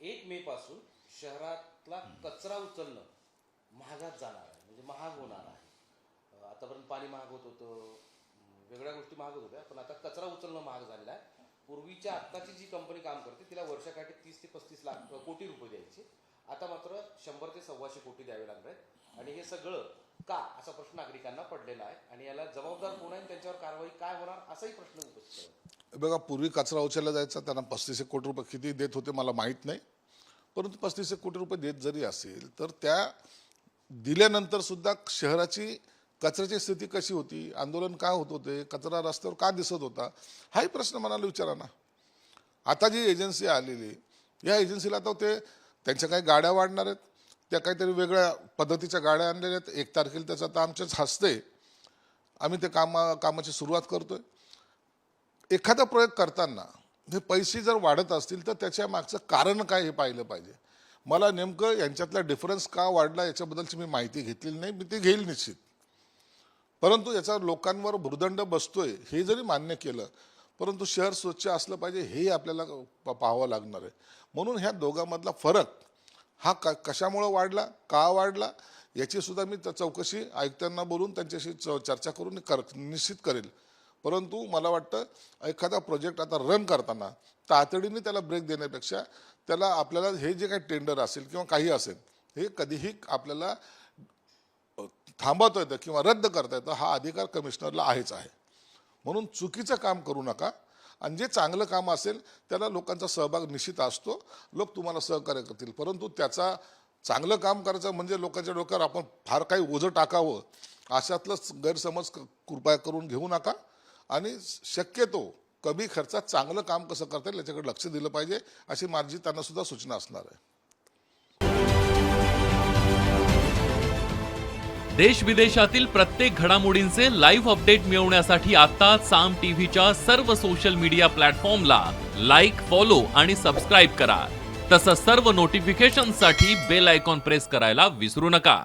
1 मे पासून शहरातला कचरा उचलणं महागात जाणार आहे, म्हणजे महाग होणार आहे. आतापर्यंत पाणी महाग होत होतं, वेगळ्या गोष्टी महाग होत होत्या, पण आता कचरा उचलणं महाग झालेला आहे. पूर्वीच्या आत्ताची जी कंपनी काम करते तिला वर्षाकाठी 30 ते 35 लाख कोटी रुपये द्यायचे, आता मात्र 100 ते 125 कोटी द्यावे लागणार आहेत. आणि हे सगळं का असा प्रश्न नागरिकांना पडलेला आहे आणि याला जबाबदार कोण आहे, त्यांच्यावर कारवाई काय होणार असाही प्रश्न उपस्थित आहे. बघा, पूर्वी कचरा उचलला जायचा, त्यांना 35 कोटी रुपये किती देत होते मला माहीत नाही, परंतु 35 कोटी रुपये देत जरी असेल तर त्या दिल्यानंतर सुद्धा शहराची कचऱ्याची स्थिती कशी होती, आंदोलन का होत होते, कचरा रस्त्यावर का दिसत होता, हाही प्रश्न मनाला विचारा ना. आता जी एजन्सी आलेली, या एजन्सीला आता ते त्यांच्या काही गाड्या वाढणार आहेत, त्या काहीतरी वेगळ्या पद्धतीच्या गाड्या आणलेल्या आहेत. 1 तारखेला त्याचं आता आमच्याच हस्ते आम्ही ते कामाची सुरुवात करतोय. एखादा प्रयोग करताना हे पैसे जर वाढत असतील तर त्याच्या मागचं कारण काय हे पाहिलं पाहिजे. मला नेमकं यांच्यातला डिफरन्स का वाढला याच्याबद्दलची मी माहिती घेतलेली नाही, मी ती घेईल निश्चित. परंतु याचा लोकांवर भुर्दंड बसतोय हे जरी मान्य केलं, परंतु शहर स्वच्छ असलं पाहिजे हेही आपल्याला पाहावं लागणार आहे. म्हणून ह्या दोघांमधला फरक हा कशामुळं वाढला, का वाढला, याची सुद्धा मी चौकशी आयुक्तांना बोलून त्यांच्याशी चर्चा करून निश्चित करेल. परंतु मला वाटतं एखादा प्रोजेक्ट आता रन करताना तातडीने त्याला ब्रेक देण्यापेक्षा त्याला आपल्याला हे जे काही टेंडर असेल किंवा काही असेल हे कधीही आपल्याला थांबवता येतं किंवा रद्द करता येतं, हा अधिकार कमिशनरला आहेच आहे. म्हणून चुकीचं काम करू नका आणि जे चांगलं काम असेल त्याला लोकांचा सहभाग निश्चित असतो, लोक तुम्हाला सहकार्य करतील. परंतु त्याचा चांगलं काम करायचं म्हणजे लोकांच्या डोक्यावर आपण फार काही ओझं टाकावं अशातलंच गैरसमज कृपया करून घेऊ नका आणि शक्यतो कमी खर्चात चांगलं काम कसं करता येईल याच्याकडे लक्ष दिलं पाहिजे, अशी माझी त्यांना सुद्धा सूचना असणार आहे. देश विदेशातील प्रत्येक घडामोडींचे लाईव्ह अपडेट मिळवण्यासाठी आता साम टीव्हीच्या सर्व सोशल मीडिया प्लॅटफॉर्मला लाईक, फॉलो आणि सबस्क्राईब करा. तसंच सर्व नोटिफिकेशनसाठी बेल आयकॉन प्रेस करायला विसरू नका.